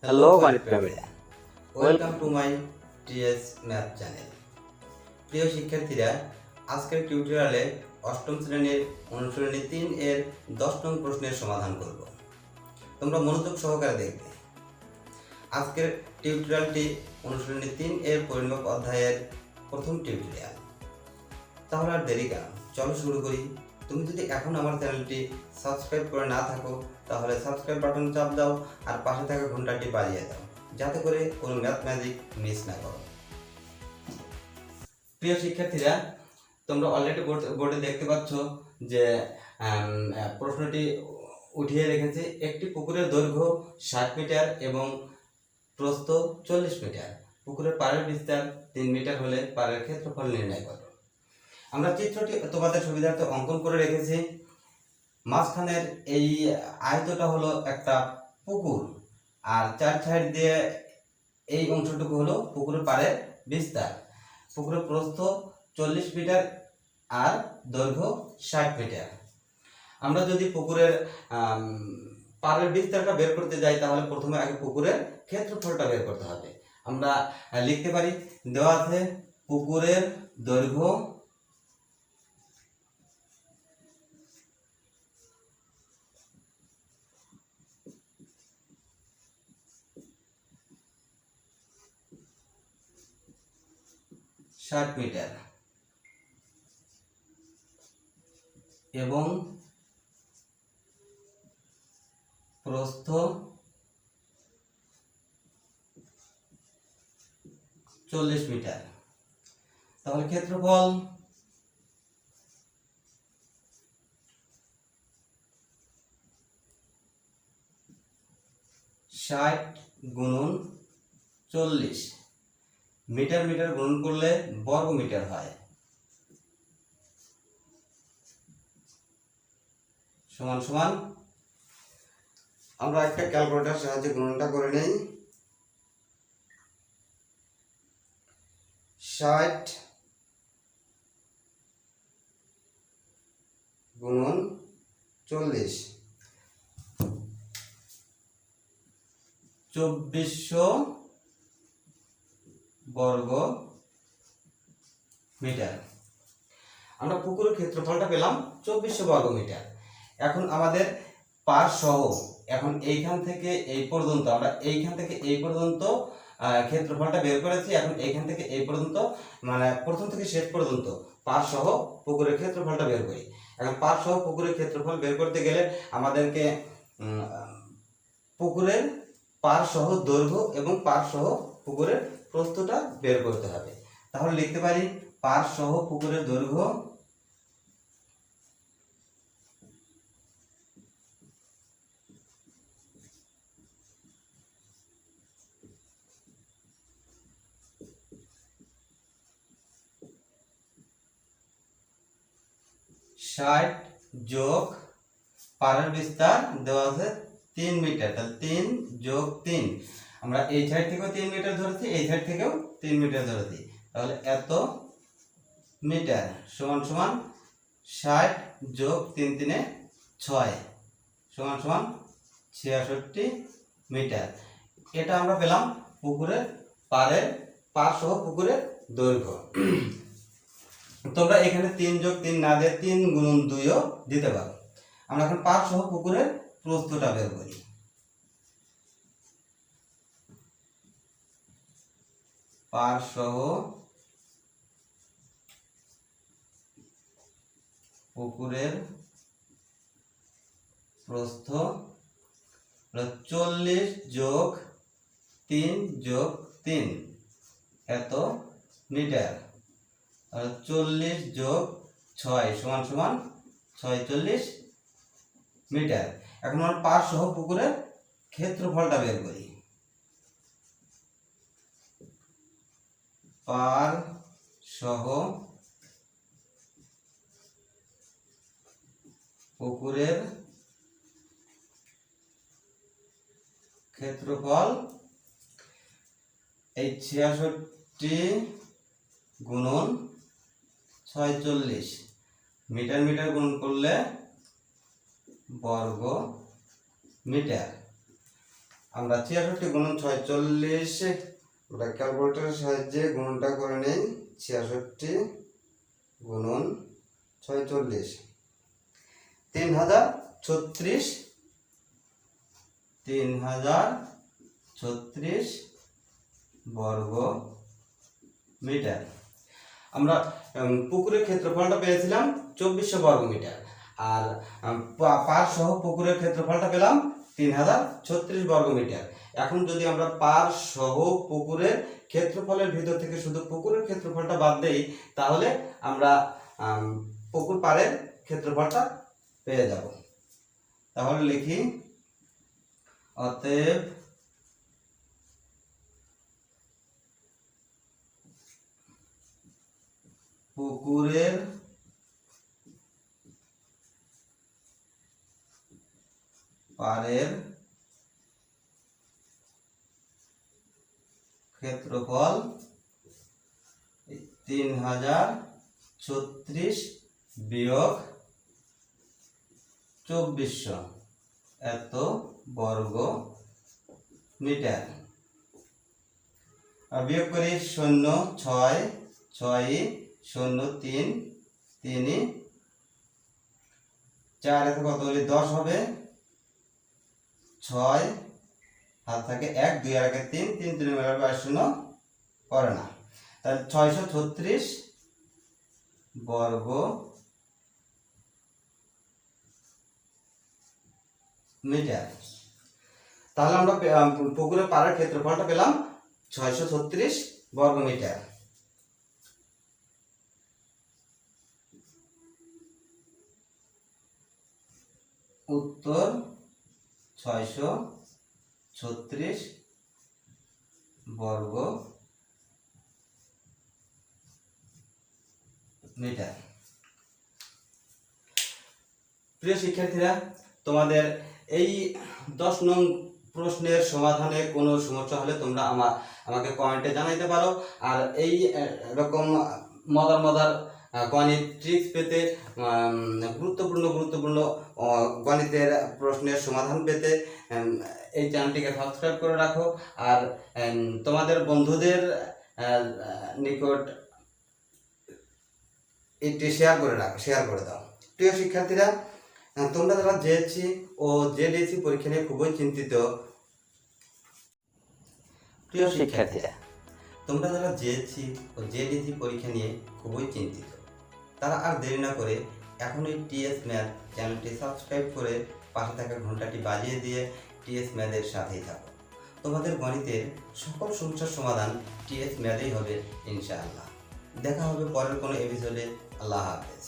Hello গণিত প্রেমীরা, welcome to my TS math channel. প্রিয় শিক্ষার্থীরা, আজকের টিউটোরিয়ালে অষ্টম শ্রেণীর অনুশীলনী 3 এর 10 নং প্রশ্নের সমাধান করব। তোমরা মনোযোগ সহকারে দেখবে। আজকের টিউটোরিয়ালটি অনুশীলনী 3 এর পরিমাপ অধ্যায়ের প্রথম টিউটোরিয়াল। তাহলে আর দেরি কেন, চলো শুরু করি। তুমি যদি এখন আমার চ্যানেলটি সাবস্ক্রাইব করে না থাকো তাহলে সাবস্ক্রাইব বাটন চাপ দাও আর পাশে থাকা ঘন্টাটি বাজিয়ে দাও, যাতে করে কোনো ম্যাথ ম্যাজিক মিস না করো। প্রিয় শিক্ষার্থীরা, তোমরা অলরেডি বোর্ডে দেখতে পাচ্ছ যে প্রশ্নটি উঠিয়ে রেখেছে। একটি পুকুরের দৈর্ঘ্য 60 মিটার এবং প্রস্থ 40 মিটার। পুকুরের পাড়ের বিস্তার 3 মিটার হলে পাড়ের ক্ষেত্রফল নির্ণয় করো। আমরা চিত্রটি তোমাদের সুবিধার্থে অঙ্কন করে রেখেছি। মাঝখানের এই আয়তটা হলো একটা পুকুর, আর চার সাইড দিয়ে এই অংশটুকু হলো পুকুরের পাড়ের বিস্তার। পুকুরের প্রস্থ 40 মিটার আর দৈর্ঘ্য 60 মিটার। আমরা যদি পুকুরের পাড়ের বিস্তারটা বের করতে যাই তাহলে প্রথমে আগে পুকুরের ক্ষেত্রফলটা বের করতে হবে। আমরা লিখতে পারি, দেওয়া আছে পুকুরের দৈর্ঘ্য মিটার এবং প্রস্থ 40 মিটার। তাহলে ক্ষেত্রফল 60 গুণন 40, মিটার মিটার গুণন করলে বর্গ মিটার হয়, সমান সমান। আমরা একটা ক্যালকুলেটর সাহায্যে গুণনটা করে নেই। 60 গুণন 40, 2400 বর্গ মিটার। আমরা পুকুরের ক্ষেত্রফলটা পেলাম 2400 বর্গ মিটার। এখন আমাদের পার সহ, এখন এইখান থেকে এই পর্যন্ত, আমরা এইখান থেকে এই পর্যন্ত ক্ষেত্রফলটা বের করেছি। এখন এইখান থেকে এই পর্যন্ত, মানে প্রথম থেকে শেষ পর্যন্ত পার সহ পুকুরের ক্ষেত্রফলটা বের করি। এখন পার সহ পুকুরের ক্ষেত্রফল বের করতে গেলে আমাদেরকে পুকুরের পার সহ দৈর্ঘ্য এবং পার সহ পুকুরের প্রস্থটা বের করতে হবে। তাহলে লিখতে পারি, পার সহ পুকুরের দৈর্ঘ্য ষাট যোগ পাড়ের বিস্তার দেওয়া আছে 3 মিটার। তাহলে 3 যোগ 3, আমরা এই সাইড থেকেও 3 মিটার ধরেছি, এই সাইড থেকেও 3 মিটার ধরেছি। তাহলে এত মিটার সমান সমান 60 যোগ 3 3 6 সমান সমান 66 মিটার। এটা আমরা পেলাম পুকুরের পাড় সহ পুকুরের দৈর্ঘ্য। তোমরা এখানে 3 যোগ 3 না দিয়ে 3 গুণন 2ও দিতে পারো। আমরা এখন পাড় সহ পুকুরের প্রস্থটা বের করি। পাড় সহ পুকুরের প্রস্থ 40 যোগ 3 যোগ 3 এত মিটার। 40 যোগ 6 সমান সমান 46 মিটার। এখন আমরা পাড় সহ পুকুরের ক্ষেত্রফলটা বের করি। পাড় সহ পুকুরের ক্ষেত্রফল এই 66 গুণন 46, মিটার মিটার গুণন করলে বর্গ মিটার। আমরা 66 গুণন 46, আমরা ক্যালকুলেটরের সাহায্যে গুণনটা করে নেই। 66 গুণন 46, 3036, 3036 বর্গ মিটার। আমরা পুকুরের ক্ষেত্রফলটা পেয়েছিলাম 2400 বর্গ মিটার, আর পার সহ পুকুরের ক্ষেত্রফলটা পেলাম 3036 বর্গ মিটার। এখন যদি আমরা পার সহ পুকুরের ক্ষেত্রফলের ভিতর থেকে শুধু পুকুরের ক্ষেত্রফলটা বাদ দেই, তাহলে আমরা পুকুর পাড়ের ক্ষেত্রফলটা পেয়ে যাব। তাহলে লিখি, অতএব পুকুরের পাড়ের ক্ষেত্রফল 3036 বিয়োগ 2400 এত বর্গ মিটার। আর বিয়োগ করি 0 6 6 0 3 3 4 এত কত হলে 10 হবে, 6 হাত থাকে 1 2 আর 1 3 3 3 মেলাবে 0 করে না, তাহলে 636 বর্গ মিটার। তাহলে আমরা পুকুরের পাড়ের ক্ষেত্রফলটা পেলাম 636 বর্গ মিটার। উত্তর 636 বর্গ মিটার। প্রিয় শিক্ষার্থীরা, তোমাদের এই 10 নং প্রশ্নের সমাধানে কোনো সমস্যা হলে তোমরা আমাকে কমেন্টে জানাইতে পারো। আর এই রকম মজার গণিত ট্রিক্স পেতে, গুরুত্বপূর্ণ গণিতের প্রশ্নের সমাধান পেতে এই চ্যানেলটিকে সাবস্ক্রাইব করে রাখো। আর তোমাদের বন্ধুদের নিকট এটি শেয়ার করে দাও। প্রিয় শিক্ষার্থীরা, তোমরা যারা জেএসসি ও জেডিএসসি পরীক্ষা নিয়ে খুবই চিন্তিত, প্রিয় শিক্ষার্থীরা, তোমরা যারা জেএসসি ও জেডিএসসি পরীক্ষা নিয়ে খুবই চিন্তিত, তারা আর দেরি না করে এখনই টিএস ম্যাথ চ্যানেলটি সাবস্ক্রাইব করে পাশে থাকা ঘন্টাটি বাজিয়ে দিয়ে টিএস ম্যাথের সাথেই থাকো। তোমাদের গণিতের সকল সমস্যার সমাধান টিএস ম্যাথেই হবে ইনশাআল্লাহ। দেখা হবে পরের কোনো এপিসোডে। আল্লাহ হাফেজ।